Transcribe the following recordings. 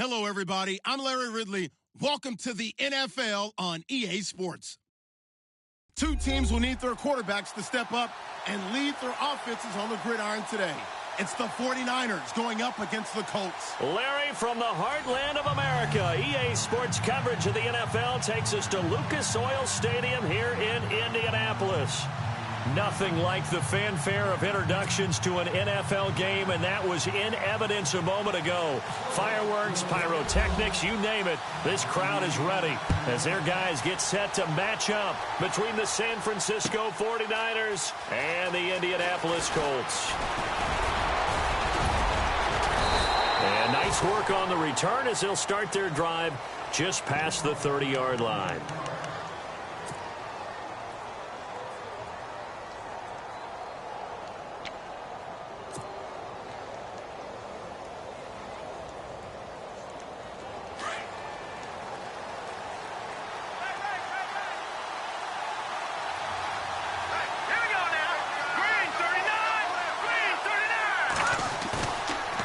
Hello, everybody. I'm Larry Ridley. Welcome to the NFL on EA Sports. Two teams will need their quarterbacks to step up and lead their offenses on the gridiron today. It's the 49ers going up against the Colts. Larry, from the heartland of America, EA Sports coverage of the NFL takes us to Lucas Oil Stadium here in Indianapolis. Nothing like the fanfare of introductions to an NFL game, and that was in evidence a moment ago. Fireworks, pyrotechnics, you name it. This crowd is ready as their guys get set to match up between the San Francisco 49ers and the Indianapolis Colts. And nice work on the return as they'll start their drive just past the 30-yard line.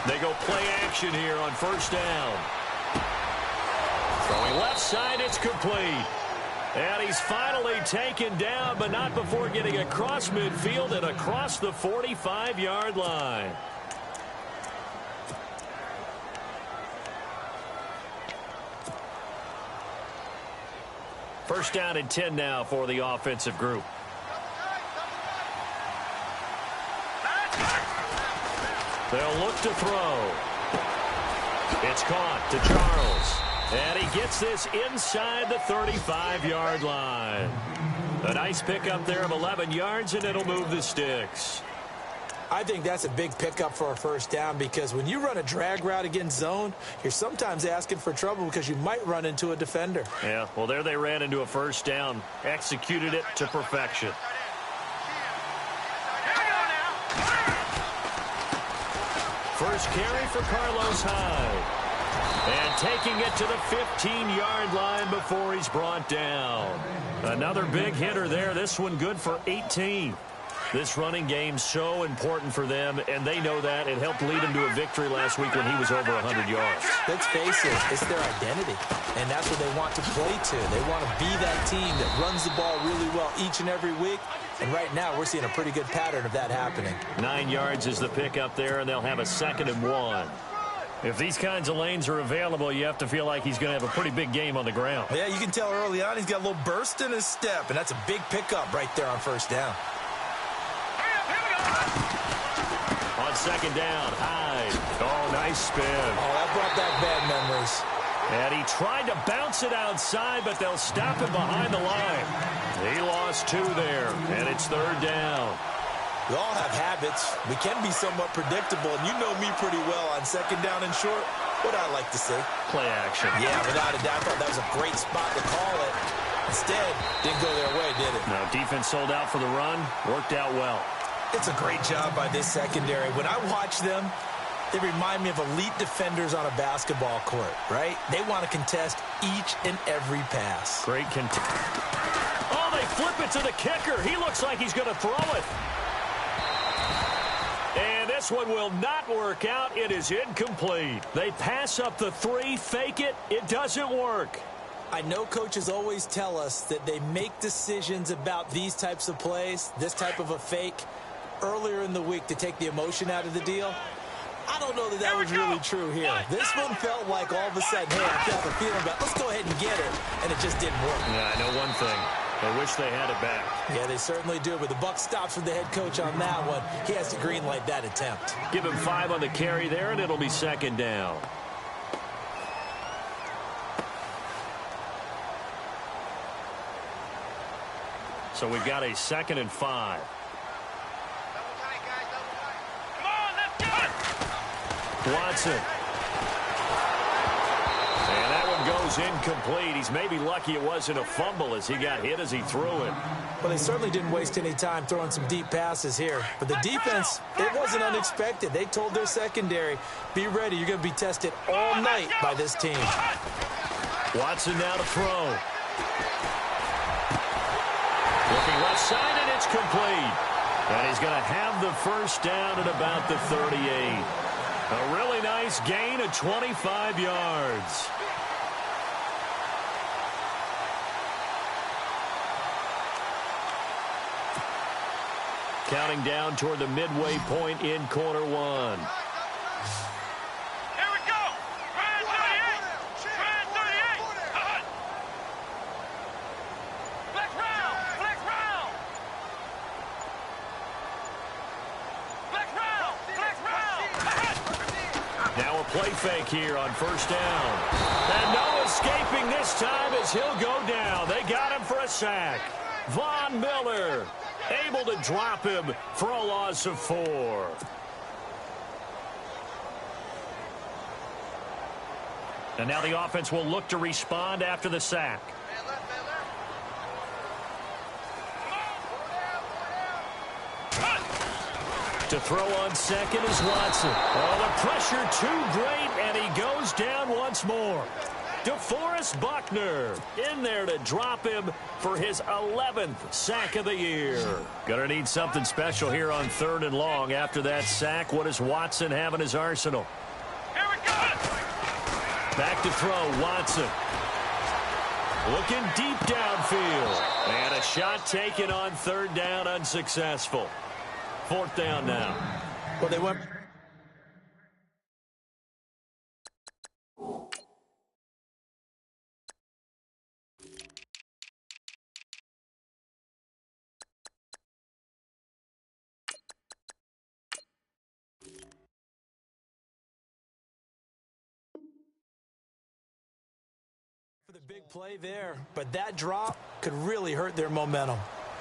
They go play action here on first down. Throwing left side, it's complete. And he's finally taken down, but not before getting across midfield and across the 45-yard line. First down and 10 now for the offensive group. They'll look to throw. It's caught to Charles. And he gets this inside the 35-yard line. A nice pickup there of 11 yards, and it'll move the sticks. I think that's a big pickup for a first down because when you run a drag route against zone, you're sometimes asking for trouble because you might run into a defender. Yeah, well, there they ran into a first down. Executed it to perfection. First carry for Carlos Hyde. And taking it to the 15-yard line before he's brought down. Another big hitter there. This one good for 18. This running game so important for them, and they know that. It helped lead him to a victory last week when he was over 100 yards. Let's face it, it's their identity, and that's what they want to play to. They want to be that team that runs the ball really well each and every week. And right now, we're seeing a pretty good pattern of that happening. 9 yards is the pickup there, and they'll have a 2nd and 1. If these kinds of lanes are available, you have to feel like he's going to have a pretty big game on the ground. Yeah, you can tell early on he's got a little burst in his step, and that's a big pickup right there on first down. On 2nd down, Hyde. Oh, nice spin. Oh, that brought back bad memories. And he tried to bounce it outside, but they'll stop him behind the line. He lost 2 there, and it's 3rd down. We all have habits. We can be somewhat predictable, and you know me pretty well on 2nd down and short. What I like to say? Play action. Yeah, without a doubt. I thought that was a great spot to call it. Instead, didn't go their way, did it? No, defense sold out for the run. Worked out well. It's a great job by this secondary. When I watch them, they remind me of elite defenders on a basketball court, right? They want to contest each and every pass. Great Oh, they flip it to the kicker. He looks like he's going to throw it. And this one will not work out. It is incomplete. They pass up the 3, fake it. It doesn't work. I know coaches always tell us that they make decisions about these types of plays, this type of a fake, earlier in the week to take the emotion out of the deal. I don't know that that was really true here. This one felt like all of a sudden, hey, I have a feeling about let's go ahead and get it, and it just didn't work. Yeah, I know one thing. They wish they had it back. Yeah, they certainly do, but the buck stops with the head coach on that one. He has to green light that attempt. Give him 5 on the carry there, and it'll be 2nd down. So we've got a 2nd and 5. Watson. And that one goes incomplete. He's maybe lucky it wasn't a fumble as he got hit as he threw it. Well, they certainly didn't waste any time throwing some deep passes here. But the defense, it wasn't unexpected. They told their secondary, be ready. You're going to be tested all night by this team. Watson now to throw. Looking left side, and it's complete. And he's going to have the first down at about the 38. A really nice gain of 25 yards. Counting down toward the midway point in quarter one. Here we go. Brand 38. Brand 38. Flex round. Flex round. Flex round. Flex round. Now a play fake here on first down. And no escaping this time as he'll go down. They got him for a sack. Von Miller able to drop him for a loss of 4. And now the offense will look to respond after the sack. To throw on second is Watson. Oh, the pressure too great, and he goes down once more. DeForest Buckner in there to drop him for his 11th sack of the year. Gonna need something special here on 3rd and long. After that sack, what does Watson have in his arsenal? Here we go. Back to throw, Watson. Looking deep downfield. And a shot taken on 3rd down, unsuccessful. 4th down now. Well, they went... for the big play there, but that drop could really hurt their momentum.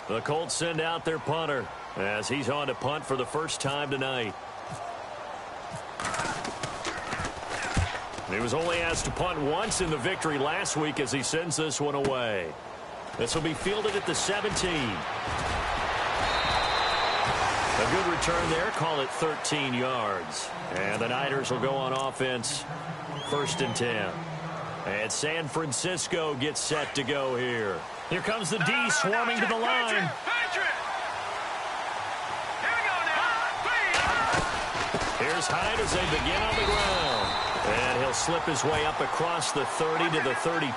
The Colts send out their punter as he's on to punt for the first time tonight. He was only asked to punt once in the victory last week as he sends this one away. This will be fielded at the 17. A good return there. Call it 13 yards. And the Niners will go on offense. 1st and 10. And San Francisco gets set to go here. Here comes the D swarming to the line. Here's Hyde as they begin on the ground. And he'll slip his way up across the 30 to the 32.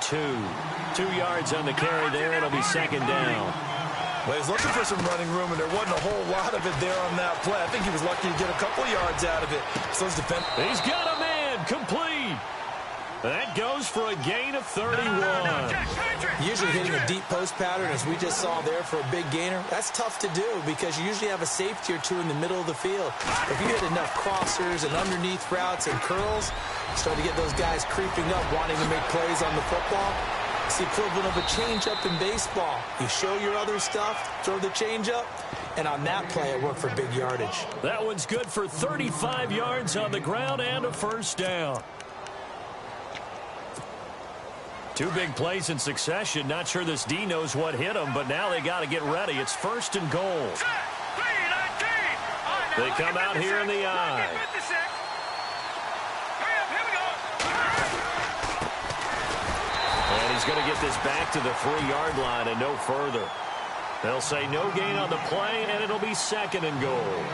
2 yards on the carry there. It'll be 2nd down. Well, he's looking for some running room, and there wasn't a whole lot of it there on that play. I think he was lucky to get a couple yards out of it. So he's got a man complete. That goes for a gain of 31. Usually hitting a deep post pattern, as we just saw there, for a big gainer, that's tough to do because you usually have a safety or two in the middle of the field. If you hit enough crossers and underneath routes and curls, you start to get those guys creeping up, wanting to make plays on the football. It's the equivalent of a changeup in baseball. You show your other stuff, throw the changeup, and on that play, it worked for big yardage. That one's good for 35 yards on the ground and a 1st down. 2 big plays in succession. Not sure this D knows what hit them, but now they got to get ready. It's 1st and goal. They come out here in the I. And he's going to get this back to the 3-yard line and no further. They'll say no gain on the play, and it'll be 2nd and goal.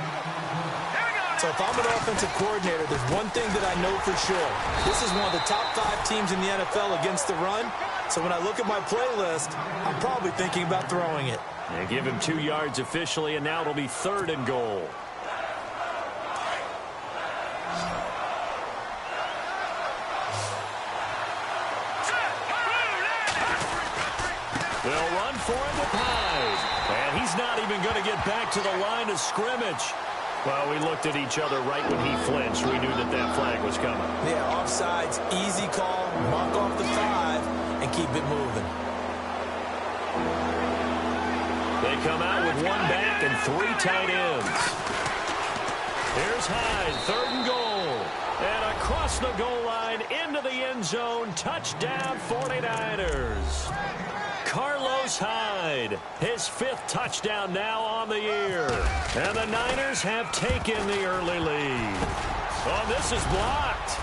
So if I'm an offensive coordinator, there's one thing that I know for sure. This is one of the top 5 teams in the NFL against the run. So when I look at my playlist, I'm probably thinking about throwing it. And give him 2 yards officially, and now it'll be 3rd and goal. They'll run for it with Hyde. And he's not even going to get back to the line of scrimmage. Well, we looked at each other right when he flinched. We knew that flag was coming. Yeah, offsides, easy call, mark off the 5, and keep it moving. They come out with 1 back and 3 tight ends. Here's Hyde, 3rd and goal. And across the goal line, into the end zone, touchdown 49ers. Carlos Hyde, his 5th touchdown now on the year. And the Niners have taken the early lead. Oh, this is blocked.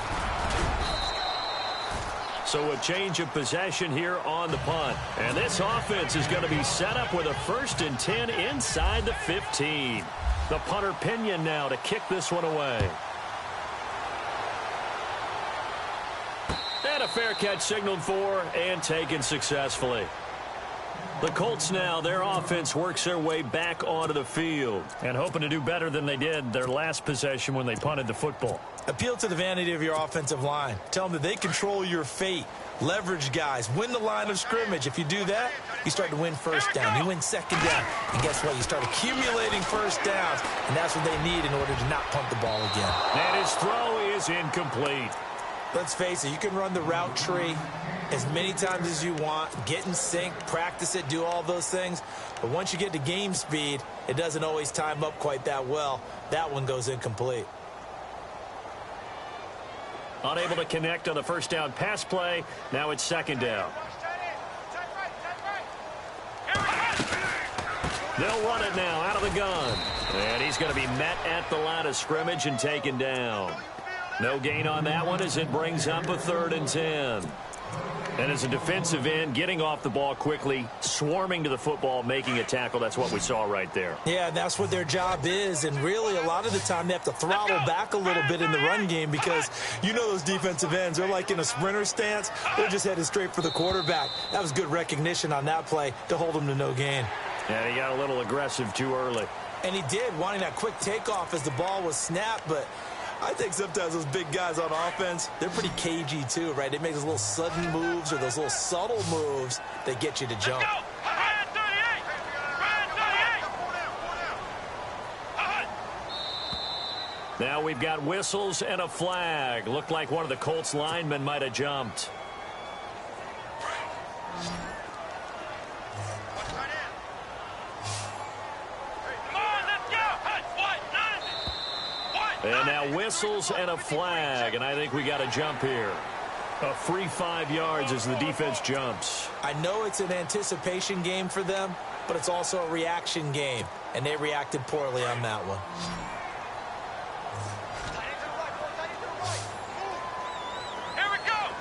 So a change of possession here on the punt. And this offense is going to be set up with a 1st and 10 inside the 15. The punter Pinion now to kick this one away. fair catch signaled for and taken successfully. The Colts now, their offense works their way back onto the field. And hoping to do better than they did their last possession when they punted the football. Appeal to the vanity of your offensive line. Tell them that they control your fate. Leverage guys. Win the line of scrimmage. If you do that, you start to win first down. You win second down. And guess what? You start accumulating first downs. And that's what they need in order to not punt the ball again. And his throw is incomplete. Let's face it, you can run the route tree as many times as you want, get in sync, practice it, do all those things. But once you get to game speed, it doesn't always time up quite that well. That one goes incomplete. Unable to connect on the first down pass play. Now it's second down. They'll run it now out of the gun. And he's going to be met at the line of scrimmage and taken down. No gain on that one as it brings up a 3rd and 10. And as a defensive end, getting off the ball quickly, swarming to the football, making a tackle. That's what we saw right there. Yeah, that's what their job is. And really, a lot of the time, they have to throttle back a little bit in the run game because you know those defensive ends. They're like in a sprinter stance. They're just headed straight for the quarterback. That was good recognition on that play to hold them to no gain. And he got a little aggressive too early. And he did, wanting that quick takeoff as the ball was snapped, but I think sometimes those big guys on offense, they're pretty cagey too, right? They make those little sudden moves or those little subtle moves that get you to jump. Now we've got whistles and a flag. Looked like one of the Colts linemen might have jumped. And now whistles and a flag, and I think we got a jump here. A free 5 yards as the defense jumps. I know it's an anticipation game for them, but it's also a reaction game, and they reacted poorly on that one. Here we go.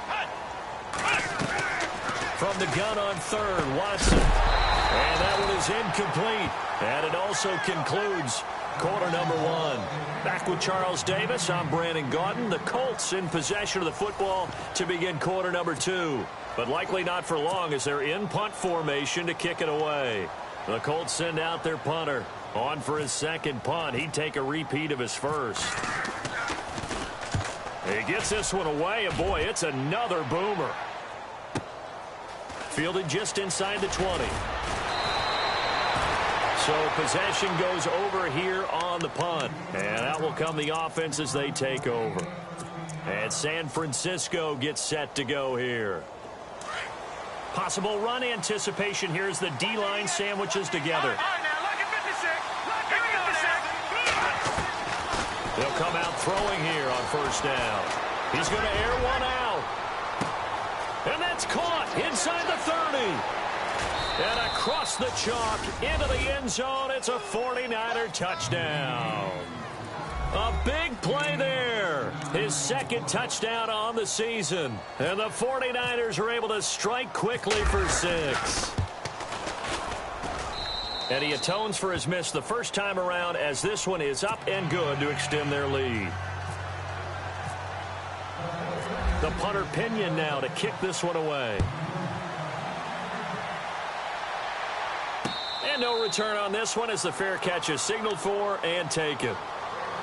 From the gun on 3rd, Watson. And that one is incomplete. And it also concludes quarter number 1. Back with Charles Davis, I'm Brandon Gaudin. The Colts in possession of the football to begin quarter number 2. But likely not for long as they're in punt formation to kick it away. The Colts send out their punter. On for his second punt. He'd take a repeat of his first. He gets this one away, and boy, it's another boomer. Fielded just inside the 20. So possession goes over here on the punt. And out will come the offense as they take over. And San Francisco gets set to go here. Possible run anticipation here as the D-line sandwiches together. They'll come out throwing here on first down. He's going to air one out. And that's caught inside the 30. And across the chalk into the end zone. It's a 49er touchdown. A big play there. His second touchdown on the season. And the 49ers are able to strike quickly for 6. And he atones for his miss the first time around as this one is up and good to extend their lead. The punter Pinion now to kick this one away. And no return on this one as the fair catch is signaled for and taken.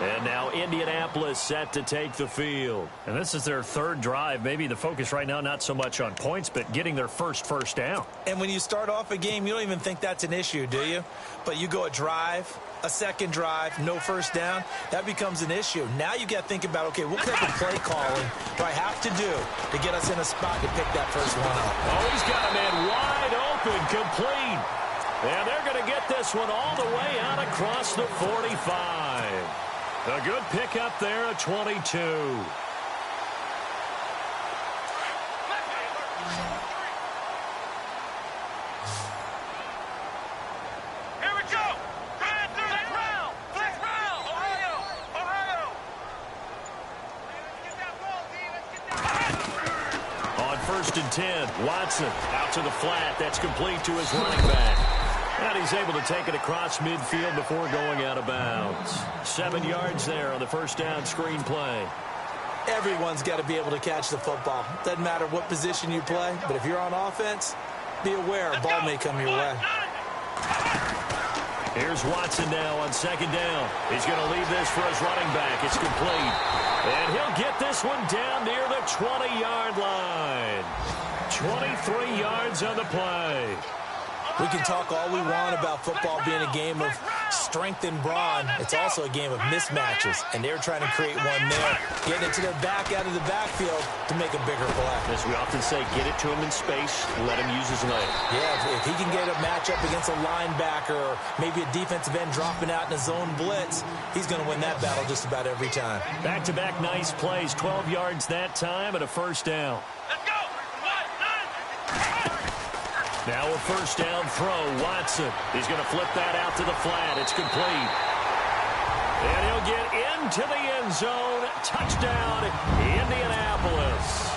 And now Indianapolis set to take the field. And this is their 3rd drive. Maybe the focus right now not so much on points, but getting their first down. And when you start off a game, you don't even think that's an issue, do you? But you go a drive, a second drive, no first down, that becomes an issue. Now you got to think about, okay, what type of play calling do I have to do to get us in a spot to pick that first one up? Oh, he's got a man wide open, complete. And they're going to get this one all the way out across the 45. A good pickup there at 22. Here we go. Flex round. Ohio. Get that ball, D. Let's get that. On 1st and 10, Watson out to the flat. That's complete to his running back. And he's able to take it across midfield before going out of bounds. 7 yards there on the first down screen play. Everyone's got to be able to catch the football. Doesn't matter what position you play, but if you're on offense, be aware a ball may come your way. Here's Watson now on second down. He's going to leave this for his running back. It's complete. And he'll get this one down near the 20-yard line. 23 yards on the play. We can talk all we want about football being a game of strength and brawn. It's also a game of mismatches, and they're trying to create one there, getting it to their back out of the backfield to make a bigger play. As we often say, get it to him in space, let him use his leg. Yeah, if he can get a matchup against a linebacker or maybe a defensive end dropping out in a zone blitz, he's going to win that battle just about every time. Back-to-back nice plays, 12 yards that time and a first down. Let's go. Now a first down throw, Watson. He's going to flip that out to the flat. It's complete. And he'll get into the end zone. Touchdown, Indianapolis.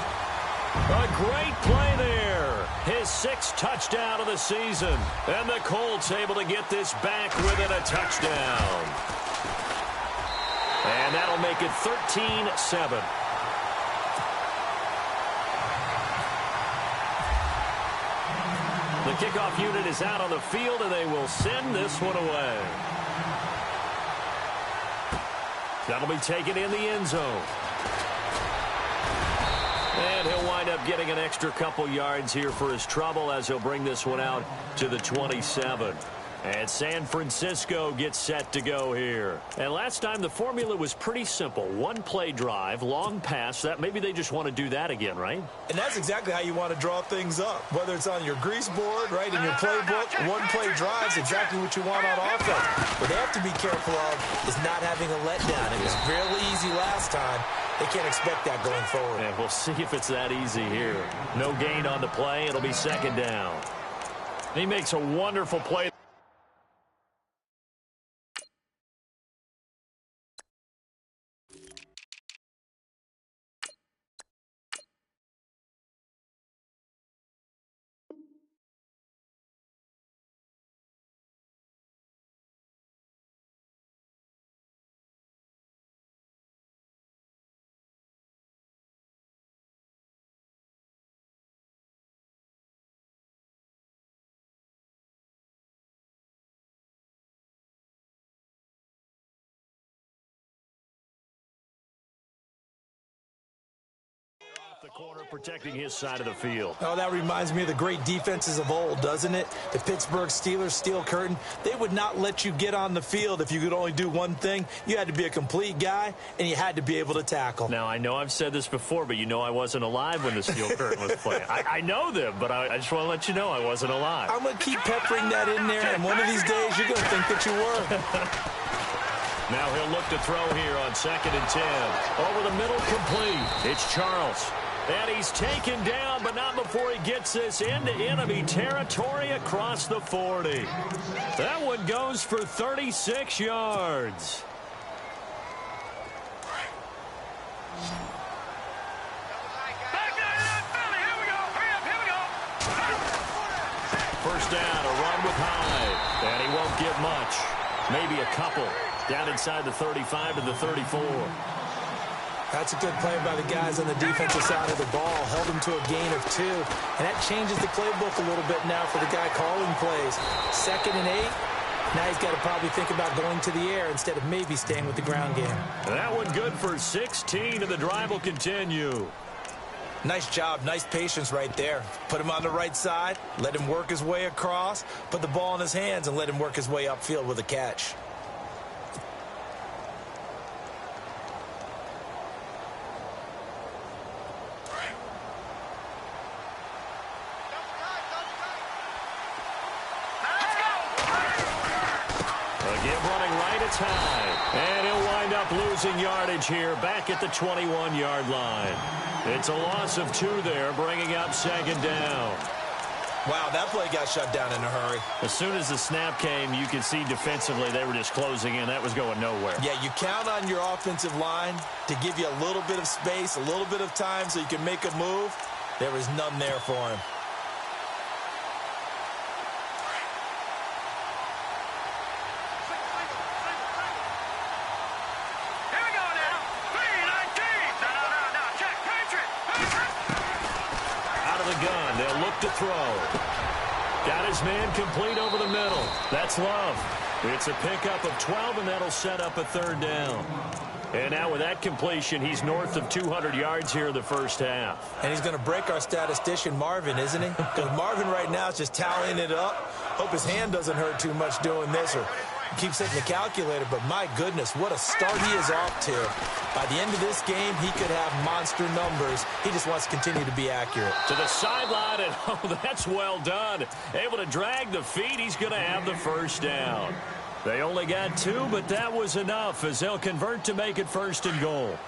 A great play there. His 6th touchdown of the season. And the Colts able to get this back within a touchdown. And that'll make it 13-7. The kickoff unit is out on the field, and they will send this one away. That'll be taken in the end zone. And he'll wind up getting an extra couple yards here for his trouble as he'll bring this one out to the 27. And San Francisco gets set to go here. And last time the formula was pretty simple. One-play drive, long pass. That maybe they just want to do that again, right? And that's exactly how you want to draw things up. Whether it's on your grease board, right, in your playbook, one-play drives exactly what you want on offense. What they have to be careful of is not having a letdown. It was really easy last time. They can't expect that going forward. And we'll see if it's that easy here. No gain on the play. It'll be second down. He makes a wonderful play. The corner protecting his side of the field. Oh, that reminds me of the great defenses of old, doesn't it? The Pittsburgh Steelers steel curtain. They would not let you get on the field if you could only do one thing. You had to be a complete guy, and you had to be able to tackle. Now, I know I've said this before, but you know I wasn't alive when the steel curtain was playing. I know them, but I just want to let you know I wasn't alive. I'm going to keep peppering that in there, and one of these days you're going to think that you were. Now he'll look to throw here on 2nd and 10. Over the middle, complete. It's Charles. And he's taken down, but not before he gets this into enemy territory across the 40. That one goes for 36 yards. First down, a run with Hyde. And he won't get much. Maybe a couple. Down inside the 35 to the 34. That's a good play by the guys on the defensive side of the ball. Held them to a gain of 2. And that changes the playbook a little bit now for the guy calling plays. 2nd and 8. Now he's got to probably think about going to the air instead of maybe staying with the ground game. That one good for 16, and the drive will continue. Nice job. Nice patience right there. Put him on the right side. Let him work his way across. Put the ball in his hands and let him work his way upfield with a catch. High. And he'll wind up losing yardage here back at the 21-yard line. It's a loss of 2 there, bringing up 2nd down. Wow, that play got shut down in a hurry. As soon as the snap came, you could see defensively they were just closing in. That was going nowhere. Yeah, you count on your offensive line to give you a little bit of space, a little bit of time so you can make a move. There was none there for him. throw. Got his man complete over the middle. That's Love. It's a pickup of 12, and that'll set up a third down. And now with that completion, he's north of 200 yards here in the first half. And he's going to break our statistician, Marvin, isn't he? Because Marvin right now is just tallying it up. Hope his hand doesn't hurt too much doing this, or keeps hitting the calculator. But my goodness, what a start he is off to. By the end of this game, he could have monster numbers. He just wants to continue to be accurate. To the sideline, and oh, that's well done. Able to drag the feet. He's going to have the first down. They only got 2, but that was enough as they'll convert to make it first and goal.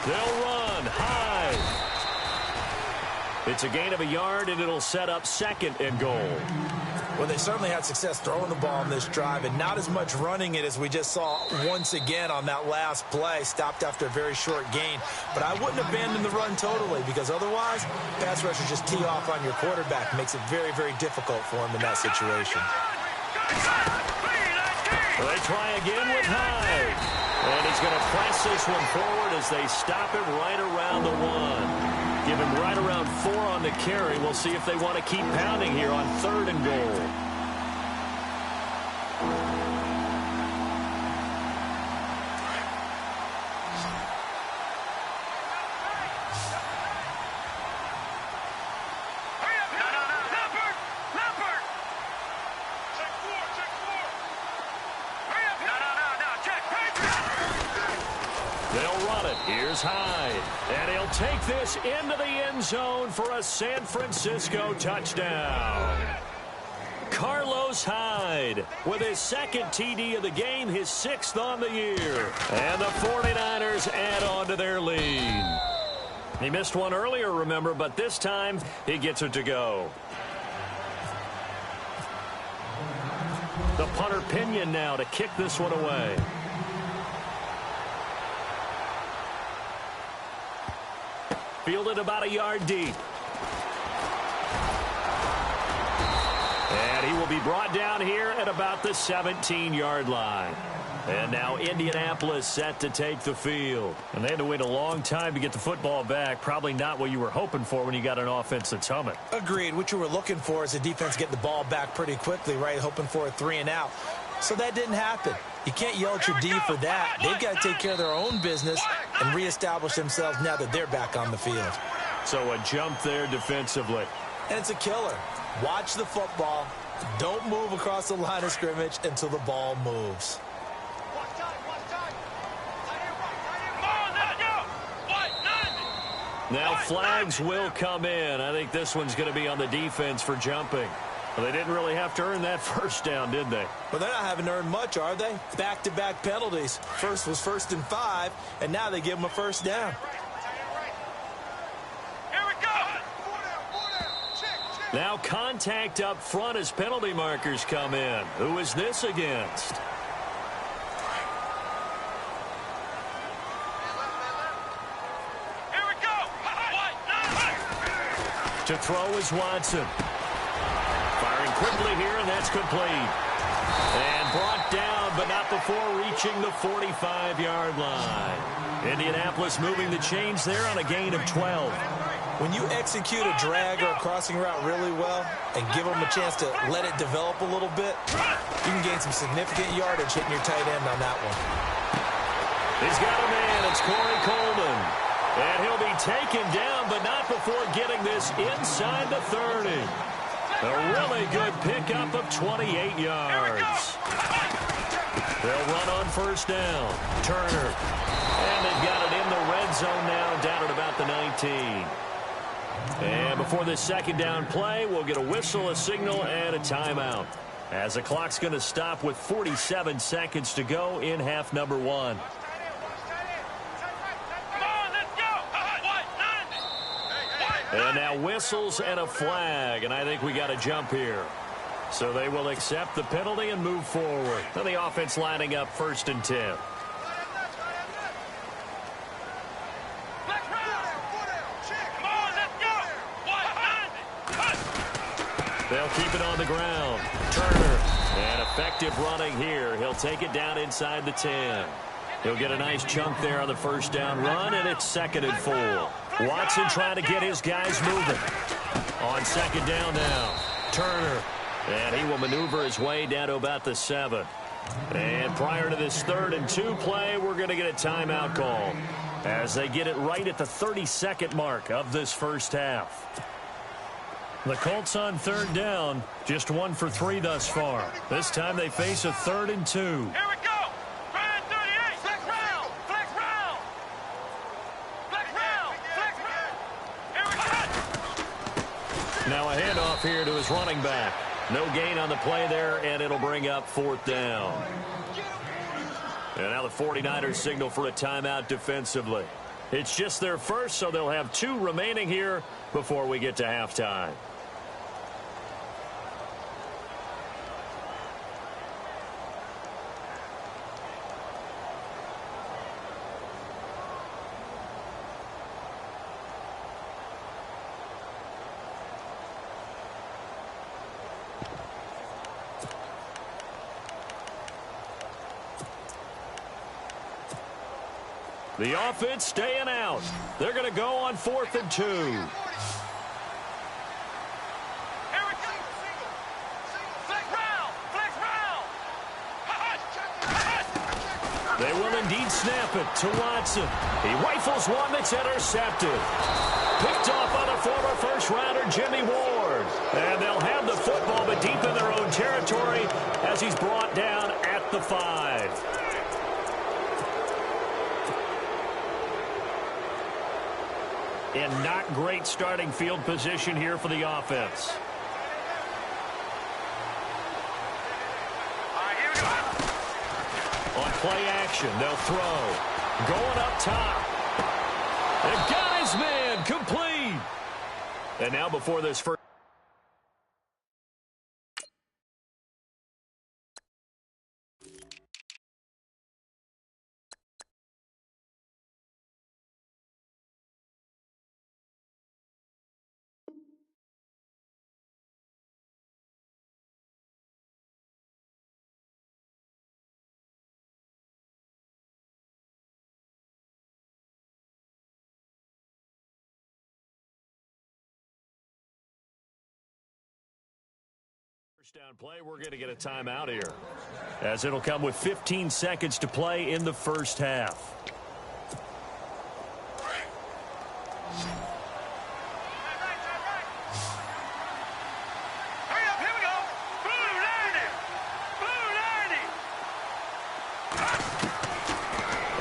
They'll run high. It's a gain of a yard, and it'll set up second and goal. Well, they certainly had success throwing the ball in this drive, and not as much running it as we just saw once again on that last play. Stopped after a very short gain. But I wouldn't abandon the run totally, because otherwise, pass rushers just tee off on your quarterback. Makes it very, very difficult for him in that situation. They try again with Hyde. And he's going to press this one forward as they stop it right around the 1. Give him right around 4 on the carry. We'll see if they want to keep pounding here on 3rd and goal. Here's Hyde, and he'll take this into the end zone for a San Francisco touchdown. Carlos Hyde with his 2nd TD of the game, his 6th on the year. And the 49ers add on to their lead. He missed one earlier, remember, but this time he gets it to go. The punter Pinion now to kick this one away. Fielded about a yard deep. And he will be brought down here at about the 17-yard line. And now Indianapolis set to take the field. And they had to wait a long time to get the football back. Probably not what you were hoping for when you got an offense that's humming. Agreed. What you were looking for is the defense get the ball back pretty quickly, right? Hoping for a 3 and out. So that didn't happen. You can't yell at your D for that. They've got to take care of their own business and reestablish themselves now that they're back on the field. So a jump there defensively. And it's a killer. Watch the football. Don't move across the line of scrimmage until the ball moves. Now flags will come in. I think this one's going to be on the defense for jumping. Well, they didn't really have to earn that first down, did they? Well, they're not having to earn much, are they? Back-to-back penalties. First was 1st and 5, and now they give them a first down. Here we go. Now contact up front as penalty markers come in. Who is this against? Here we go. To throw is Watson. Firing quickly here, and that's complete. And brought down, but not before reaching the 45-yard line. Indianapolis moving the chains there on a gain of 12. When you execute a drag or a crossing route really well and give them a chance to let it develop a little bit, you can gain some significant yardage hitting your tight end on that one. He's got a man. It's Corey Coleman. And he'll be taken down, but not before getting this inside the 30. A really good pickup of 28 yards. They'll run on first down. Turner. And they've got it in the red zone now, down at about the 19. And before this second down play, we'll get a whistle, a signal, and a timeout. As the clock's going to stop with 47 seconds to go in half number 1. And now whistles and a flag, and I think we got a jump here. So they will accept the penalty and move forward. And the offense lining up 1st and 10. they'll keep it on the ground. Turner, and effective running here. He'll take it down inside the 10. He'll get a nice chunk there on the first down run, and it's 2nd and 4. Watson trying to get his guys moving. On 2nd down now, Turner. And he will maneuver his way down to about the 7. And prior to this 3rd and 2 play, we're going to get a timeout call as they get it right at the 32nd mark of this first half. The Colts on 3rd down, just 1 for 3 thus far. This time they face a 3rd and 2. Here we go. 38. Flex round. Flex round. Flex round. Flex round. Here we go. Now a handoff here to his running back. No gain on the play there, and it'll bring up 4th down. And now the 49ers signal for a timeout defensively. It's just their first, so they'll have 2 remaining here before we get to halftime. The offense staying out. They're going to go on 4th and 2. Here we go. Flex round. Flex round. They will indeed snap it to Watson. He rifles one that's intercepted. Picked off by the former first-rounder Jimmy Ward. And they'll have the football, but deep in their own territory as he's brought down at the 5. And not great starting field position here for the offense. All right, here we go. On play action, they'll throw. Going up top. The guy's man, complete. And now before this first. First down play, we're going to get a timeout here, as it'll come with 15 seconds to play in the first half. Hurry up, here we go. Blue 90. Blue 90.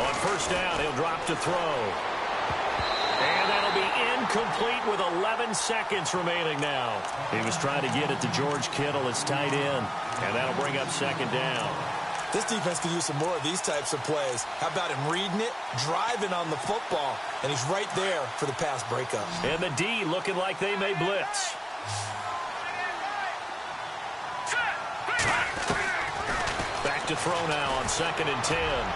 On first down, he'll drop to throw. And that'll be incomplete with 11 seconds remaining now. He was trying to get it to George Kittle, his tight end, and that'll bring up 2nd down. This defense could use some more of these types of plays. How about him reading it, driving on the football, and he's right there for the pass breakup. And the D looking like they may blitz. Back to throw now on 2nd and 10.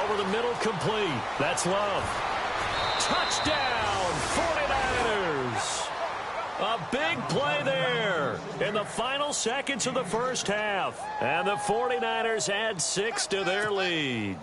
Over the middle, complete. That's Love. Touchdown, 49ers. A big play there in the final seconds of the first half. And the 49ers add 6 to their lead.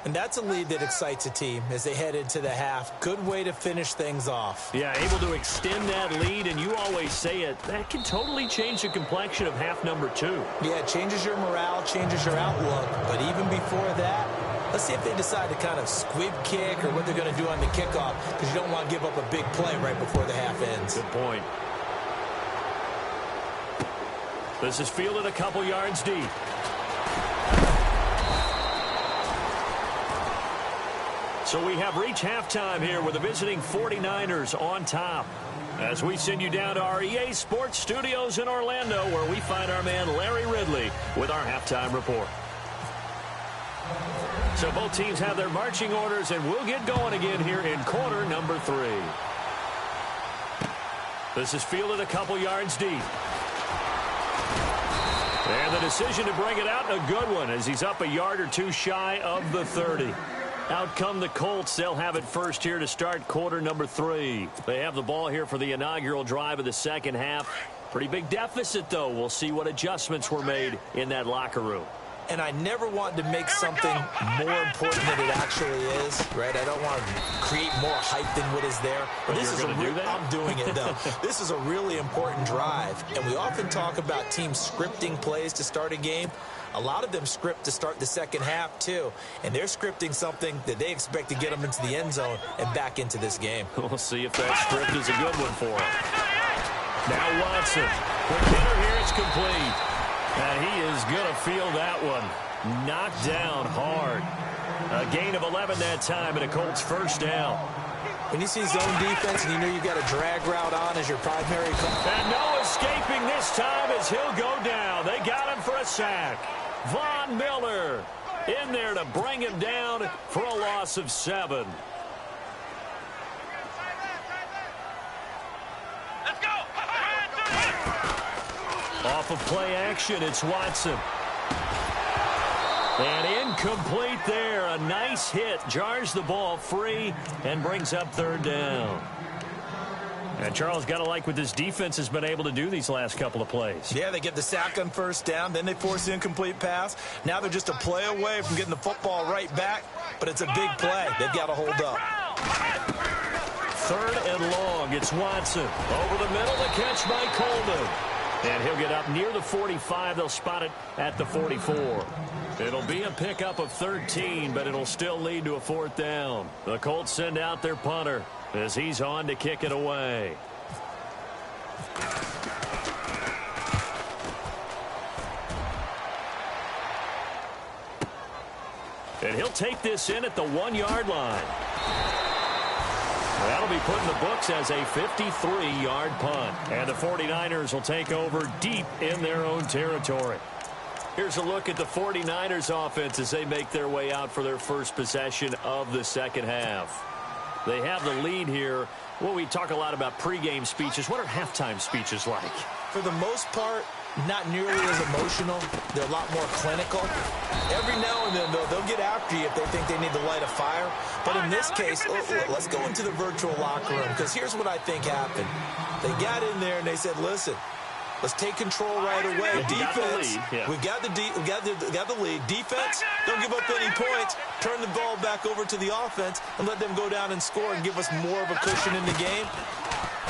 And that's a lead that excites a team as they head into the half. Good way to finish things off. Yeah, able to extend that lead, and you always say it, that can totally change the complexion of half number 2. Yeah, it changes your morale, changes your outlook. But even before that, let's see if they decide to kind of squib kick or what they're going to do on the kickoff, because you don't want to give up a big play right before the half ends. Good point. This is fielded a couple yards deep. So we have reached halftime here with the visiting 49ers on top. As we send you down to our EA Sports Studios in Orlando, where we find our man Larry Ridley with our halftime report. So both teams have their marching orders, and we'll get going again here in quarter number 3. This is fielded a couple yards deep. And the decision to bring it out, a good one, as he's up a yard or two shy of the 30. Out come the Colts. They'll have it first here to start quarter number 3. They have the ball here for the inaugural drive of the second half. Pretty big deficit, though. We'll see what adjustments were made in that locker room. And I never want to make something more important than it actually is, right? I don't want to create more hype than what is there. But this is I'm doing it, though. This is a really important drive. And we often talk about teams scripting plays to start a game. A lot of them script to start the second half, too. And they're scripting something that they expect to get them into the end zone and back into this game. We'll see if that script is a good one for them. Now Watson. The hitter here, it's complete. And he is going to feel that one. Knocked down hard. A gain of 11 that time, and a Colts first down. When you see zone defense and you know you've got a drag route on as your primary call. And no escaping this time as he'll go down. They got him for a sack. Von Miller in there to bring him down for a loss of 7. Let's go. Off of play action, it's Watson. And incomplete there. A nice hit. Jars the ball free and brings up third down. And Charles, got to like what this defense has been able to do these last couple of plays. Yeah, they get the sack on first down. Then they force the incomplete pass. Now they're just a play away from getting the football right back. But it's a big play. They've got to hold up. Third and long. It's Watson. Over the middle, the catch by Coleman. And he'll get up near the 45. They'll spot it at the 44. It'll be a pickup of 13, but it'll still lead to a fourth down. The Colts send out their punter as he's on to kick it away. And he'll take this in at the 1-yard line. That'll be put in the books as a 53-yard punt. And the 49ers will take over deep in their own territory. Here's a look at the 49ers offense as they make their way out for their first possession of the second half. They have the lead here. Well, we talk a lot about pregame speeches. What are halftime speeches like? For the most part, not nearly as emotional. They're a lot more clinical. Every now and then, though, they'll get after you if they think they need to light a fire. But in this case, let's go into the virtual locker room, because here's what I think happened. They got in there and they said, listen, let's take control right away. Defense, we've got the lead. Defense, don't give up any points. Turn the ball back over to the offense and let them go down and score and give us more of a cushion in the game.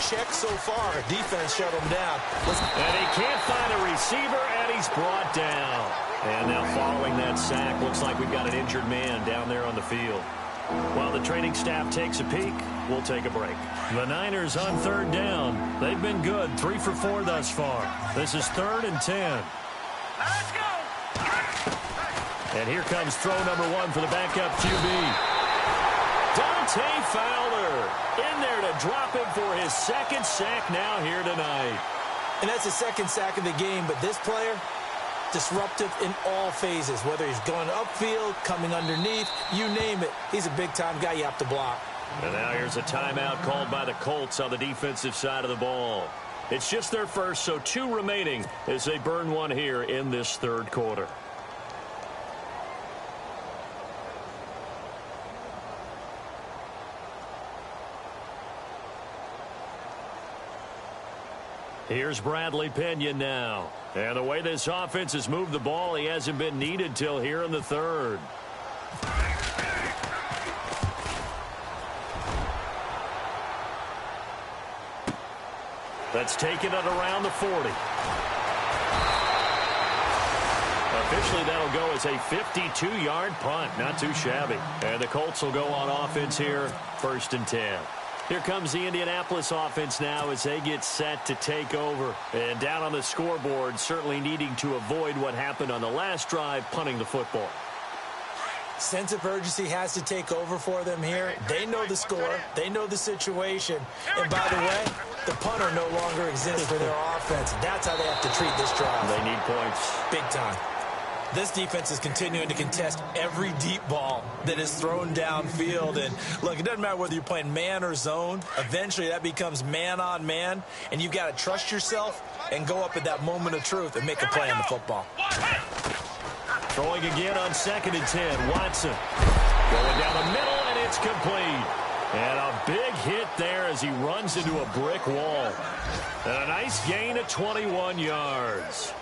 Check so far. Defense shut him down. And he can't find a receiver, and he's brought down. And now following that sack, looks like we've got an injured man down there on the field. While the training staff takes a peek, we'll take a break. The Niners on third down. They've been good, 3 for 4 thus far. This is 3rd and 10. Let's go. And here comes throw number 1 for the backup QB. Dante Fowler in there to drop him for his second sack now here tonight. And that's the second sack of the game, but this player, disruptive in all phases, whether he's going upfield, coming underneath, you name it. He's a big-time guy you have to block. And now here's a timeout called by the Colts on the defensive side of the ball. It's just their first, so 2 remaining as they burn one here in this third quarter. Here's Bradley Pinion now. And the way this offense has moved the ball, he hasn't been needed till here in the third. That's taken it around the 40. Officially, that'll go as a 52-yard punt. Not too shabby. And the Colts will go on offense here, 1st and 10. Here comes the Indianapolis offense now as they get set to take over. And down on the scoreboard, certainly needing to avoid what happened on the last drive, punting the football. Sense of urgency has to take over for them here. They know the score. They know the situation. And by the way, the punter no longer exists for their offense. That's how they have to treat this drive. They need points. Big time. This defense is continuing to contest every deep ball that is thrown downfield. And, look, it doesn't matter whether you're playing man or zone. Eventually, that becomes man-on-man, and you've got to trust yourself and go up at that moment of truth and make a play on the football. Throwing again on 2nd and 10. Watson. Going down the middle, and it's complete. And a big hit there as he runs into a brick wall. And a nice gain of 21 yards.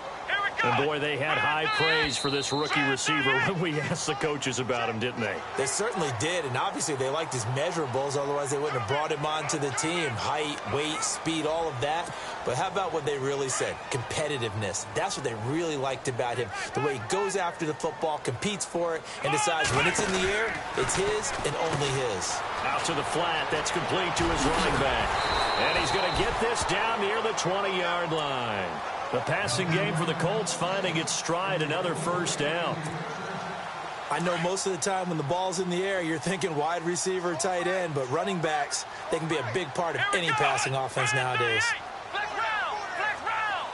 And, boy, they had high praise for this rookie receiver when we asked the coaches about him, didn't they? They certainly did, and obviously they liked his measurables. Otherwise, they wouldn't have brought him onto the team. Height, weight, speed, all of that. But how about what they really said? Competitiveness. That's what they really liked about him. The way he goes after the football, competes for it, and decides when it's in the air, it's his and only his. Out to the flat. That's complete to his running back. And he's going to get this down near the 20-yard line. The passing game for the Colts finding its stride, another first down. I know most of the time when the ball's in the air, you're thinking wide receiver, tight end, but running backs, they can be a big part of any passing offense nowadays. Flex round, flex round,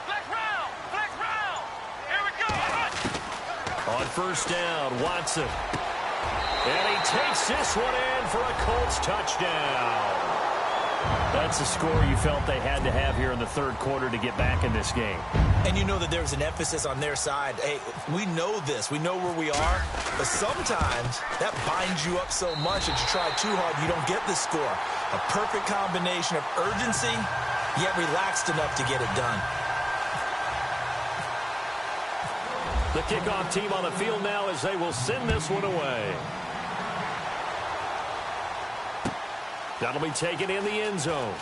flex round, flex round. Here we go. On first down, Watson. And he takes this one in for a Colts touchdown. That's a score you felt they had to have here in the third quarter to get back in this game. And you know that there's an emphasis on their side. Hey, we know this. We know where we are. But sometimes that binds you up so much that you try too hard, you don't get the score. A perfect combination of urgency, yet relaxed enough to get it done. The kickoff team on the field now as they will send this one away. That'll be taken in the end zone.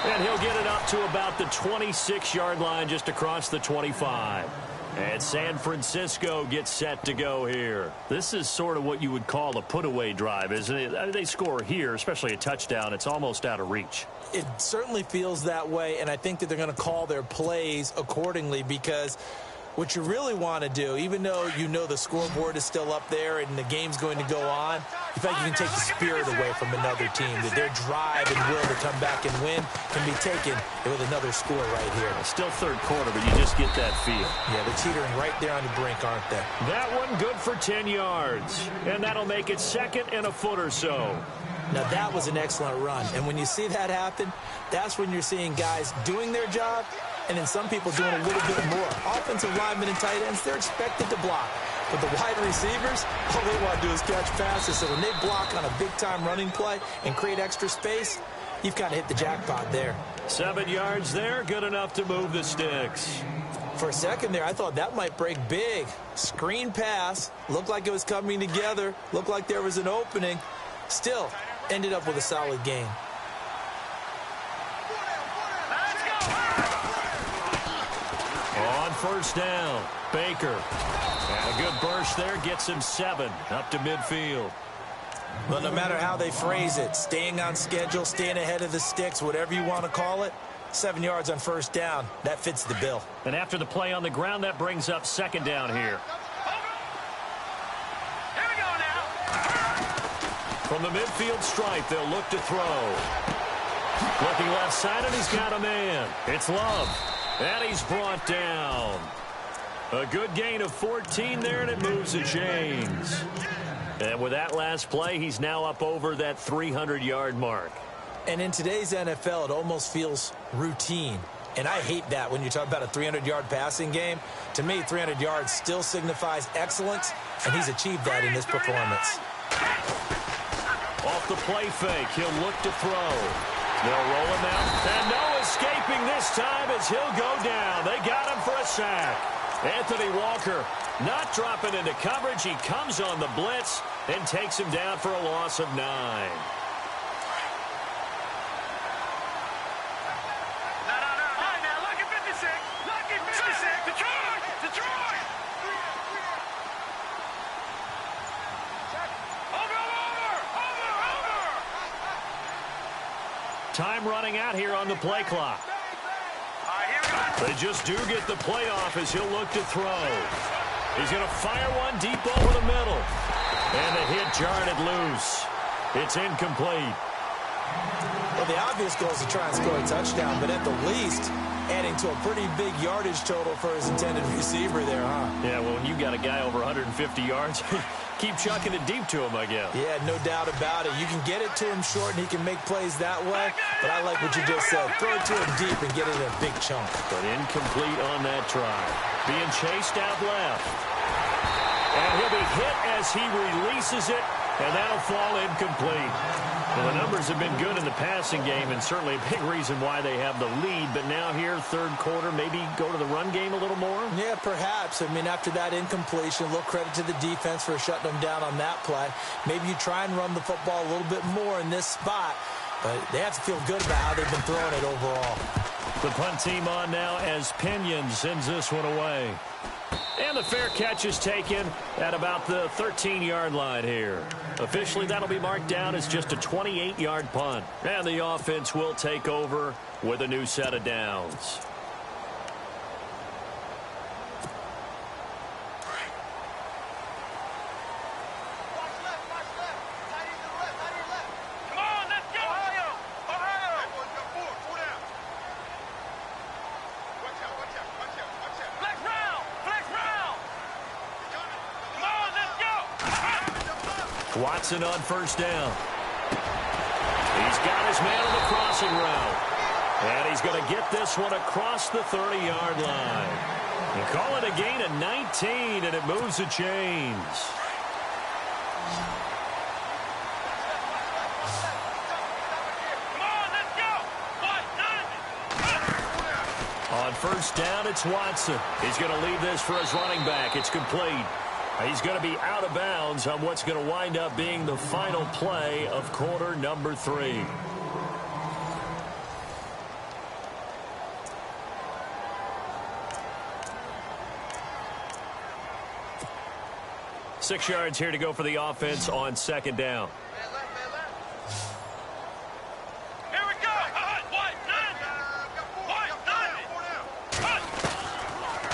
And he'll get it up to about the 26-yard line just across the 25. And San Francisco gets set to go here. This is sort of what you would call a put-away drive, isn't it? I mean, they score here, especially a touchdown. It's almost out of reach. It certainly feels that way, and I think that they're going to call their plays accordingly because what you really want to do, even though you know the scoreboard is still up there and the game's going to go on, in fact, you can take the spirit away from another team, that their drive and will to come back and win can be taken with another score right here. Still third quarter, but you just get that feel. Yeah, they're teetering right there on the brink, aren't they? That one good for 10 yards, and that'll make it second and a foot or so. Now, that was an excellent run, and when you see that happen, that's when you're seeing guys doing their job and then some people doing a little bit more. Offensive linemen and tight ends, they're expected to block. But the wide receivers, all they want to do is catch passes. So when they block on a big-time running play and create extra space, you've kind of hit the jackpot there. 7 yards there, good enough to move the sticks. For a second there, I thought that might break big. Screen pass, looked like it was coming together, looked like there was an opening. Still, ended up with a solid gain. On first down, Baker. And a good burst there gets him 7 up to midfield. Well, no matter how they phrase it, staying on schedule, staying ahead of the sticks, whatever you want to call it, 7 yards on first down, that fits the bill. And after the play on the ground, that brings up second down here. Here we go now. From the midfield stripe, they'll look to throw. Looking left side, and he's got a man. It's Love. And he's brought down. A good gain of 14 there, and it moves the chains. And with that last play, he's now up over that 300-yard mark. And in today's NFL, it almost feels routine. And I hate that when you talk about a 300-yard passing game. To me, 300 yards still signifies excellence, and he's achieved that in this performance. Off the play fake, he'll look to throw. They'll roll him out, and no escaping this time as he'll go down. They got him for a sack. Anthony Walker not dropping into coverage. He comes on the blitz and takes him down for a loss of 9. No. Hey, now, lucky 56. Lucky 56. Detroit. Over. Time running out here on the play clock. All right, here we go. They just do get the playoff as he'll look to throw. He's going to fire one deep over the middle. And the hit jarred it loose. It's incomplete. Well, the obvious goal is to try and score a touchdown, but at the least, adding to a pretty big yardage total for his intended receiver there, huh? Yeah, well, when you got a guy over 150 yards, keep chucking it deep to him, I guess. Yeah, no doubt about it. You can get it to him short, and he can make plays that way. But I like what you just said. Throw it to him deep and get it in a big chunk. But incomplete on that try. Being chased out left. And he'll be hit as he releases it, and that'll fall incomplete. Well, the numbers have been good in the passing game, and certainly a big reason why they have the lead. But now here, third quarter, maybe go to the run game a little more? Yeah, perhaps. I mean, after that incompletion, a little credit to the defense for shutting them down on that play. Maybe you try and run the football a little bit more in this spot, but they have to feel good about how they've been throwing it overall. The punt team on now as Pinion sends this one away. And the fair catch is taken at about the 13-yard line here. Officially, that'll be marked down as just a 28-yard punt. And the offense will take over with a new set of downs. Come on, let's go! Ohio! Ohio! Flex round! Flex round! Come on, let's go! Watson on first down. He's got his man on the crossing route. And he's going to get this one across the 30-yard line. They call it a gain of 19, and it moves the chains. Come on, let's go! On first down, it's Watson. He's going to leave this for his running back. It's complete. He's going to be out of bounds on what's going to wind up being the final play of quarter number 3. Six yards here to go for the offense on second down. Here we go!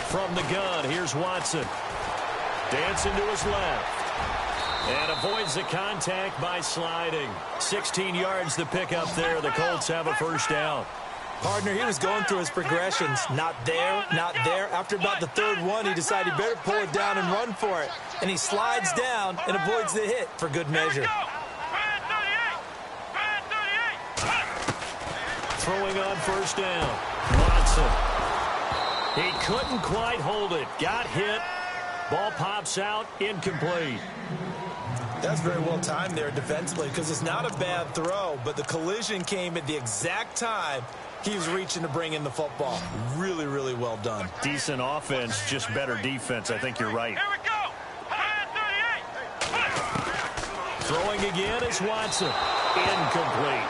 From the gun, here's Watson. Dancing to his left. And avoids the contact by sliding. 16 yards to pick up there. The Colts have a first down. Partner, he was going through his progressions. Not there, not there. After about the third one, he decided he better pull it down and run for it. And he slides down and avoids the hit for good measure. Throwing on first down. Watson. He couldn't quite hold it. Got hit. Ball pops out. Incomplete. That's very well timed there defensively because it's not a bad throw, but the collision came at the exact time he was reaching to bring in the football. Really, really well done. Decent offense, just better defense. I think you're right. Here we go! Throwing again is Watson. Incomplete.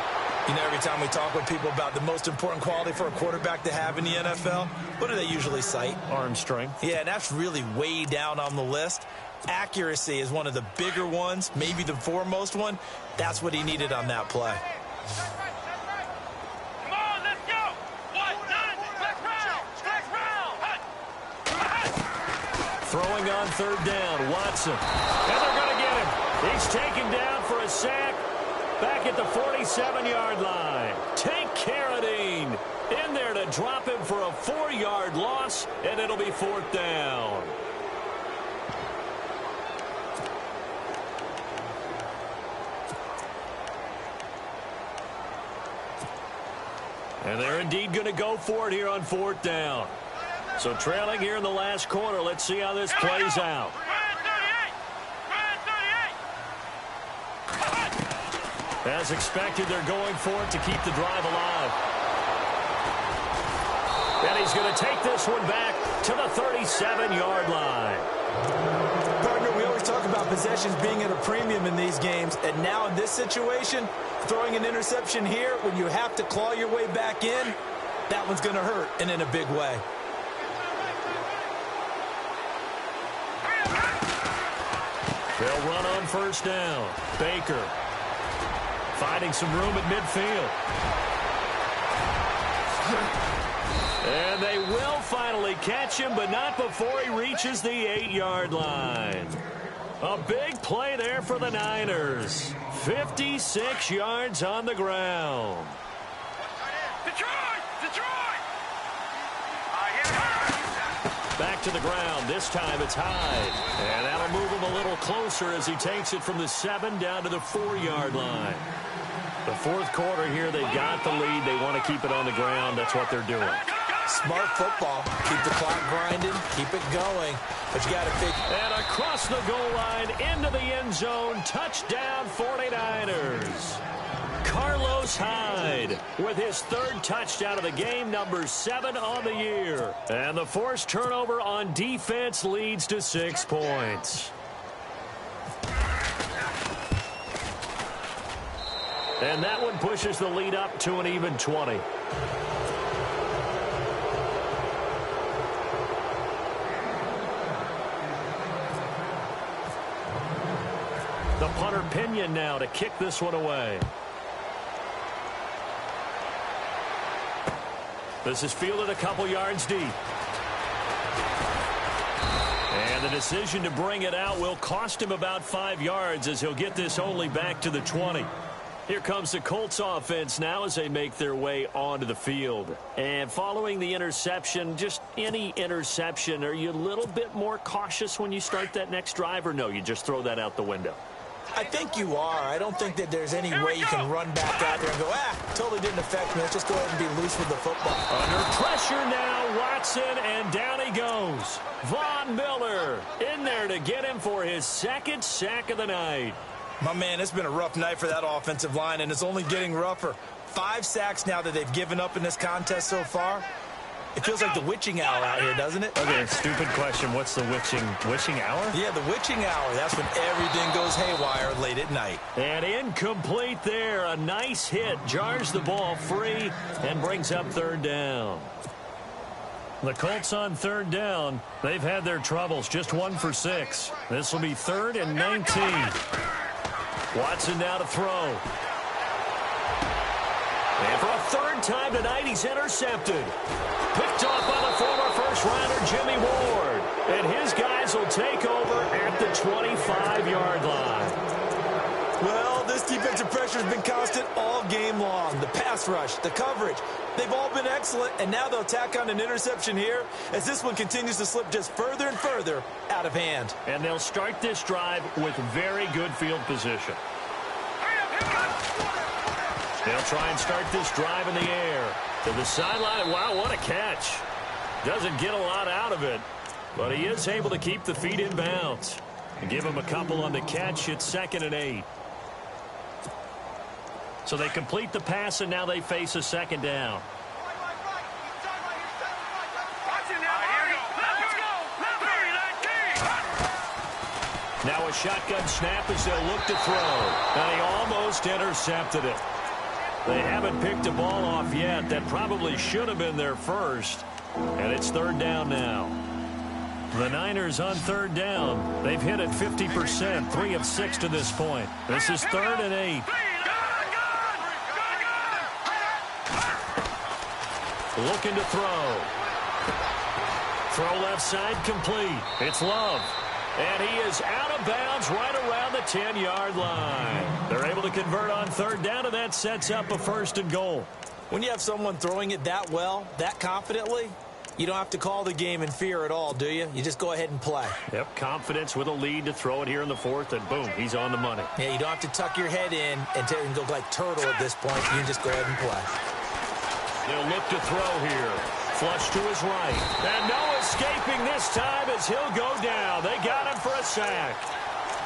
You know, every time we talk with people about the most important quality for a quarterback to have in the NFL, what do they usually cite? Arm strength. Yeah, and that's really way down on the list. Accuracy is one of the bigger ones, maybe the foremost one. That's what he needed on that play. Come on, let's go! Throwing on third down, Watson. And they're going to get him. He's taken down for a sack back at the 47-yard line. Take Carradine in there to drop him for a 4-yard loss, and it'll be fourth down. And they're indeed going to go for it here on fourth down. So trailing here in the last quarter. Let's see how this plays out. As expected, they're going for it to keep the drive alive. And he's going to take this one back to the 37-yard line. Partner, we always talk about possessions being at a premium in these games, and now in this situation, throwing an interception here when you have to claw your way back in, that one's going to hurt, and in a big way. They'll run on first down. Baker finding some room at midfield. And they will finally catch him, but not before he reaches the 8-yard line. A big play there for the Niners. 56 yards on the ground. Detroit! Detroit! Back to the ground. This time it's Hyde. And that'll move him a little closer as he takes it from the 7 down to the 4-yard line. The fourth quarter here, they got the lead. They want to keep it on the ground. That's what they're doing. Smart football. Keep the clock grinding. Keep it going. But you got to figure. And across the goal line, into the end zone. Touchdown, 49ers. Carlos Hyde with his third touchdown of the game, number 7 on the year. And the forced turnover on defense leads to 6 points. And that one pushes the lead up to an even 20. The punter Pinion now to kick this one away. This is fielded a couple yards deep. And the decision to bring it out will cost him about 5 yards as he'll get this only back to the 20. Here comes the Colts offense now as they make their way onto the field. And following the interception, just any interception, are you a little bit more cautious when you start that next drive, or no, you just throw that out the window? I think you are. I don't think that there's any way you can run back out there and go, totally didn't affect me. Let's just go ahead and be loose with the football. Under pressure now, Watson, and down he goes. Von Miller in there to get him for his second sack of the night. My man, it's been a rough night for that offensive line, and it's only getting rougher. 5 sacks now that they've given up in this contest so far. It feels like the witching hour out here, doesn't it? Okay, stupid question. What's the witching hour? Yeah, the witching hour. That's when everything goes haywire late at night. And incomplete there. A nice hit. Jars the ball free and brings up third down. The Colts on third down. They've had their troubles. Just 1 for 6. This will be 3rd and 19. Watson now to throw. And for a third time tonight, he's intercepted. Picked off by the former first-rounder Jimmy Ward. And his guys will take over at the 25-yard line. Well, this defensive pressure has been constant all game long. The pass rush, the coverage, they've all been excellent, and now they'll tack on an interception here as this one continues to slip just further and further out of hand. And they'll start this drive with very good field position. They'll try and start this drive in the air. To the sideline. Wow, what a catch. Doesn't get a lot out of it, but he is able to keep the feet in bounds. And give him a couple on the catch. It's 2nd and 8. So they complete the pass, and now they face a 2nd down. Now a shotgun snap as they'll look to throw. And he almost intercepted it. They haven't picked a ball off yet. That probably should have been their first. And it's 3rd down now. The Niners on 3rd down. They've hit it 50%, 3 of 6 to this point. This is 3rd and 8. Looking to throw. Throw left side complete. It's Love. And he is out of bounds right around the 10-yard line. They're able to convert on 3rd down, and that sets up a 1st and goal. When you have someone throwing it that well, that confidently, you don't have to call the game in fear at all, do you? You just go ahead and play. Yep, confidence with a lead to throw it here in the 4th, and boom, he's on the money. Yeah, you don't have to tuck your head in and go like turtle at this point. You can just go ahead and play. They'll look to throw here. Flush to his right. And no escaping this time as he'll go down. They got him for a sack.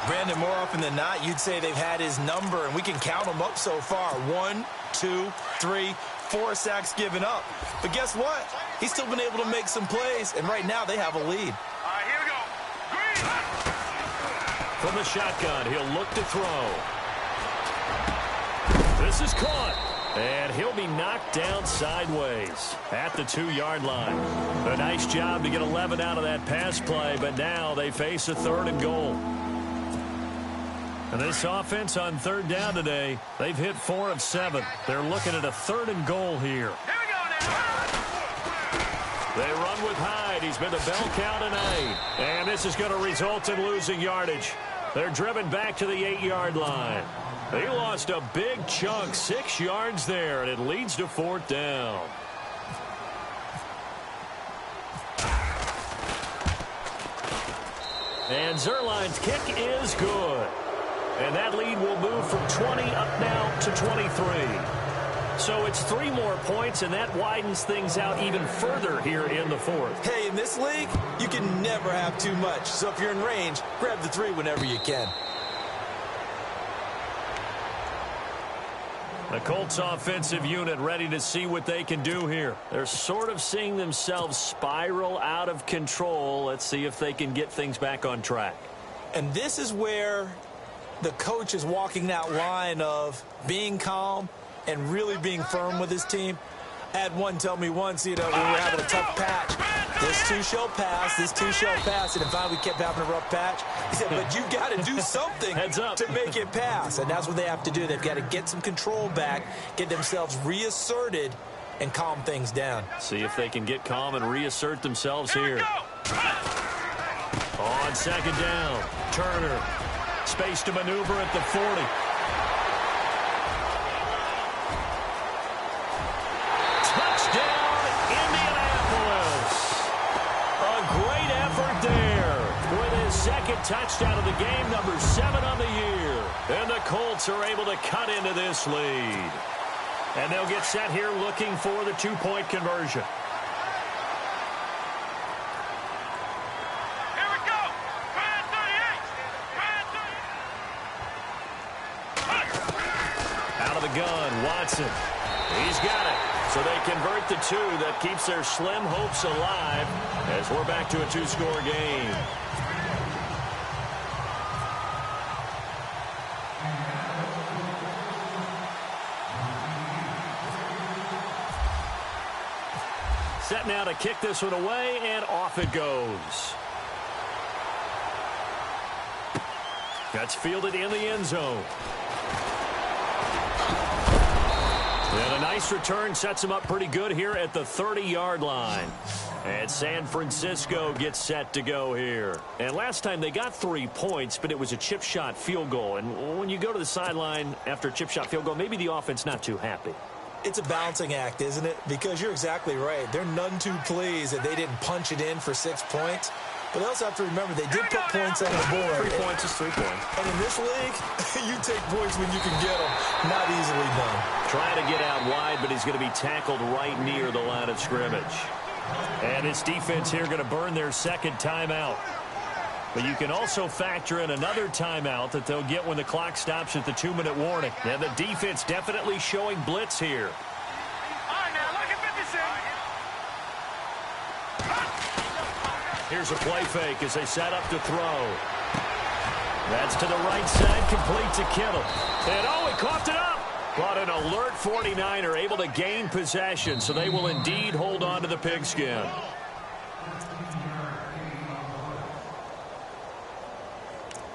Brandon, more often than not, you'd say they've had his number, and we can count them up so far. 1, 2, 3, 4 sacks given up. But guess what? He's still been able to make some plays, and right now they have a lead. All right, here we go. Green. From the shotgun, he'll look to throw. This is caught. And he'll be knocked down sideways at the 2-yard line. A nice job to get 11 out of that pass play, but now they face a 3rd and goal. And this offense on 3rd down today, they've hit 4 of 7. They're looking at a 3rd and goal here. Here we go now. They run with Hyde. He's been the bell cow tonight. And this is going to result in losing yardage. They're driven back to the 8-yard line. They lost a big chunk, 6 yards there, and it leads to 4th down. And Zerline's kick is good. And that lead will move from 20 up now to 23. So it's 3 more points, and that widens things out even further here in the fourth. Hey, in this league, you can never have too much. So if you're in range, grab the 3 whenever you can. The Colts offensive unit ready to see what they can do here. They're sort of seeing themselves spiral out of control. Let's see if they can get things back on track. And this is where the coach is walking that line of being calm and really being firm with his team. I had one tell me once, we were having a tough patch. This too shall pass, this too shall pass. And finally we kept having a rough patch. He said, but you got to do something to make it pass. And that's what they have to do. They've got to get some control back, get themselves reasserted, and calm things down. See if they can get calm and reassert themselves here. On second down, Turner. Space to maneuver at the 40. Touchdown, Indianapolis. A great effort there with his second touchdown of the game, number 7 on the year. And the Colts are able to cut into this lead. And they'll get set here looking for the 2-point conversion. Gun, Watson. He's got it. So they convert the 2. That keeps their slim hopes alive as we're back to a 2-score game. Set now to kick this one away, and off it goes. That's fielded in the end zone. And a nice return sets him up pretty good here at the 30-yard line. And San Francisco gets set to go here. And last time they got 3 points, but it was a chip shot field goal. And when you go to the sideline after a chip shot field goal, maybe the offense not too happy. It's a balancing act, isn't it? Because you're exactly right. They're none too pleased that they didn't punch it in for 6 points. But they also have to remember they did put points on the board. 3 points is 3 points. And in this league, you take points when you can get them. Not easily done. Trying to get out wide, but he's going to be tackled right near the line of scrimmage. And this defense here going to burn their second timeout. But you can also factor in another timeout that they'll get when the clock stops at the 2-minute warning. And the defense definitely showing blitz here. Here's a play fake as they set up to throw. That's to the right side, complete to Kittle. And he coughed it up. But an alert 49er able to gain possession, so they will indeed hold on to the pigskin.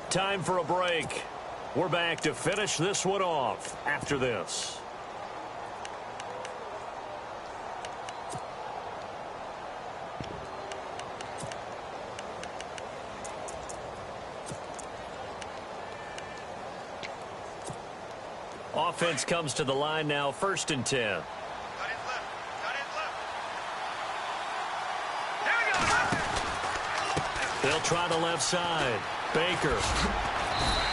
Time for a break. We're back to finish this one off after this. Offense comes to the line now, 1st and 10. They'll try the left side. Baker.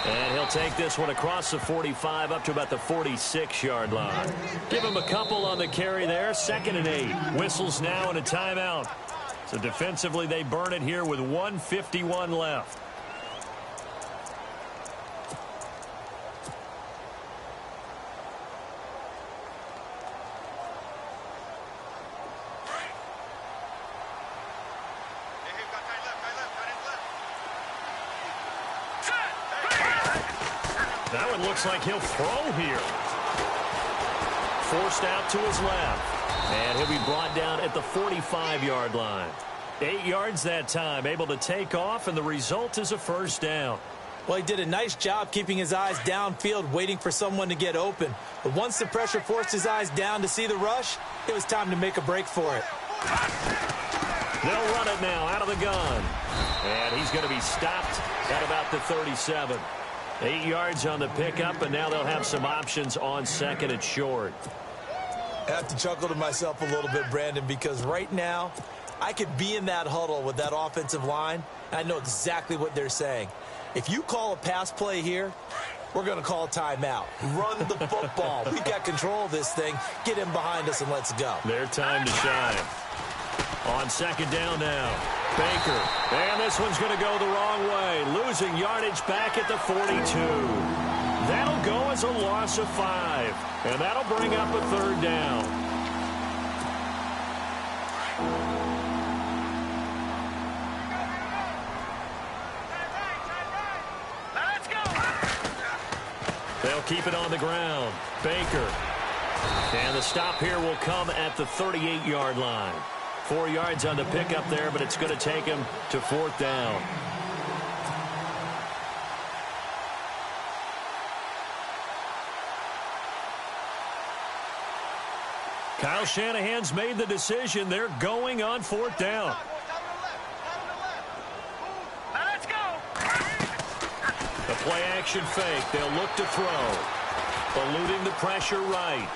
And he'll take this one across the 45 up to about the 46-yard line. Give him a couple on the carry there. 2nd and 8. Whistles now and a timeout. So defensively they burn it here with 1:51 left. That one looks like he'll throw here. Forced out to his left. And he'll be brought down at the 45-yard line. 8 yards that time, able to take off, and the result is a 1st down. Well, he did a nice job keeping his eyes downfield, waiting for someone to get open. But once the pressure forced his eyes down to see the rush, it was time to make a break for it. They'll run it now out of the gun. And he's going to be stopped at about the 37. 8 yards on the pickup, and now they'll have some options on 2nd and short. I have to chuckle to myself a little bit, Brandon, because right now I could be in that huddle with that offensive line, and I know exactly what they're saying. If you call a pass play here, we're going to call timeout. Run the football. We got control of this thing. Get him behind us and let's go. Their time to shine. On second down now, Baker. And this one's going to go the wrong way. Losing yardage back at the 42. That'll go as a loss of 5. And that'll bring up a third down. Let's go. They'll keep it on the ground. Baker. And the stop here will come at the 38-yard line. 4 yards on the pickup there, but it's going to take him to fourth down. Kyle Shanahan's made the decision. They're going on fourth down. Let's go. The play action fake. They'll look to throw. Eluding the pressure right.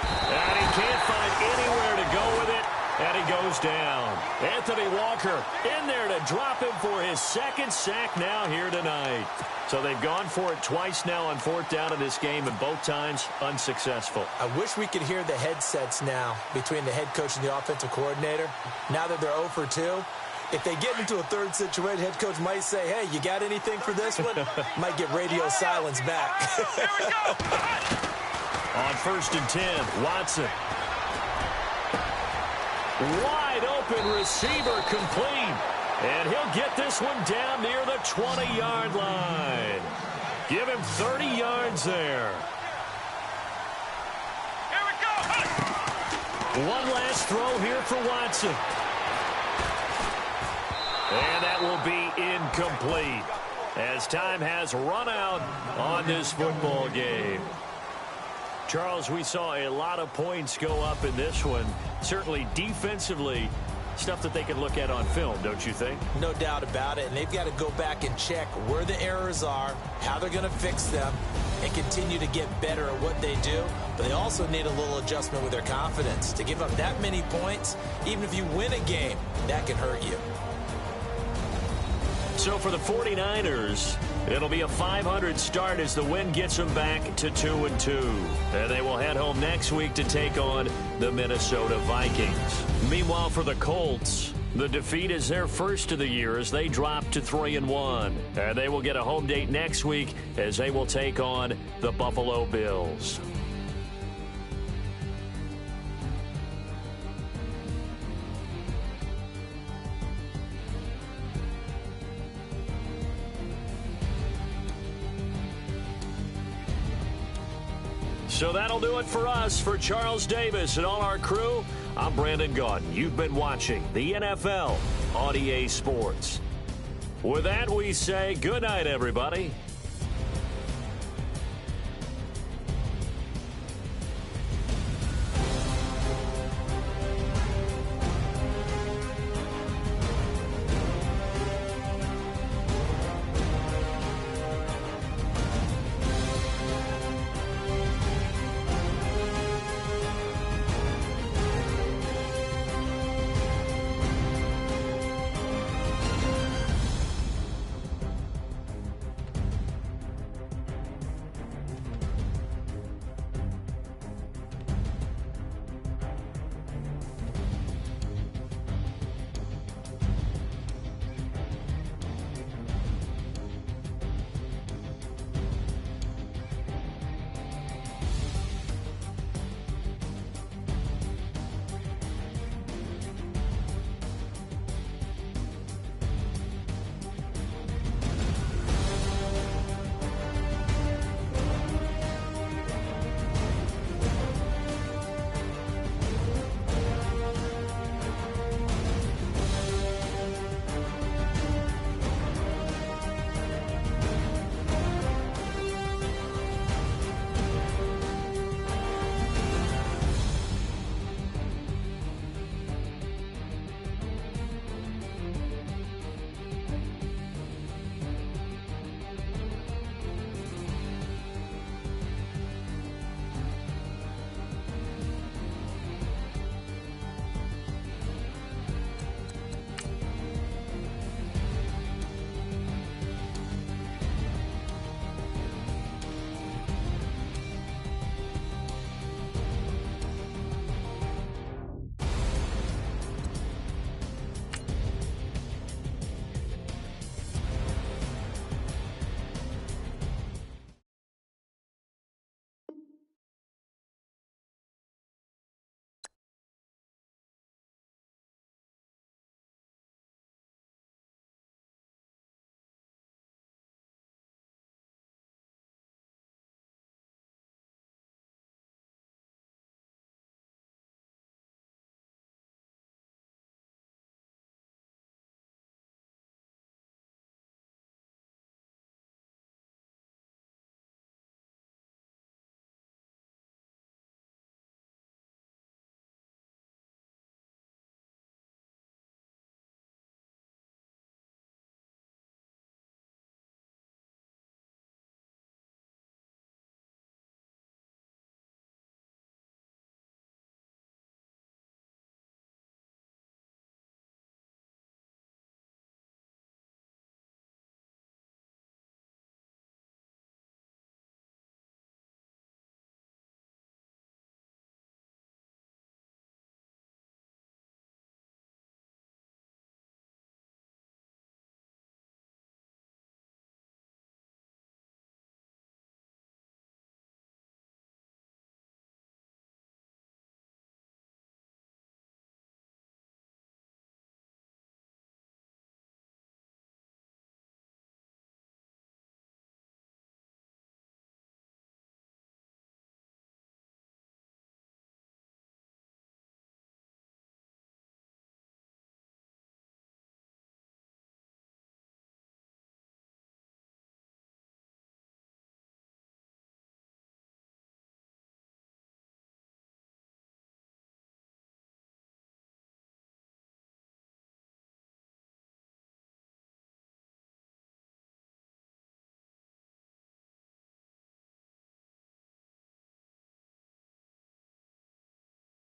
And he can't find anywhere to go with it. And he goes down. Anthony Walker in there to drop him for his second sack now here tonight. So they've gone for it twice now on fourth down in this game, and both times unsuccessful. I wish we could hear the headsets now between the head coach and the offensive coordinator. Now that they're 0 for 2, if they get into a third situation, head coach might say, hey, you got anything for this one? Might get radio silence back. Here we go. On first and 10, Watson. Wide open receiver complete. And he'll get this one down near the 20-yard line. Give him 30 yards there. Here we go. One last throw here for Watson. And that will be incomplete as time has run out on this football game. Charles, we saw a lot of points go up in this one. Certainly defensively, stuff that they can look at on film, don't you think? No doubt about it, and they've got to go back and check where the errors are, how they're going to fix them, and continue to get better at what they do. But they also need a little adjustment with their confidence. To give up that many points, even if you win a game, that can hurt you. So for the 49ers, it'll be a 500 start as the win gets them back to 2-2. And they will head home next week to take on the Minnesota Vikings. Meanwhile, for the Colts, the defeat is their first of the year as they drop to 3-1. And they will get a home date next week as they will take on the Buffalo Bills. So that'll do it for us. For Charles Davis and all our crew, I'm Brandon Gaudin. You've been watching the NFL on EA Sports. With that, we say good night, everybody.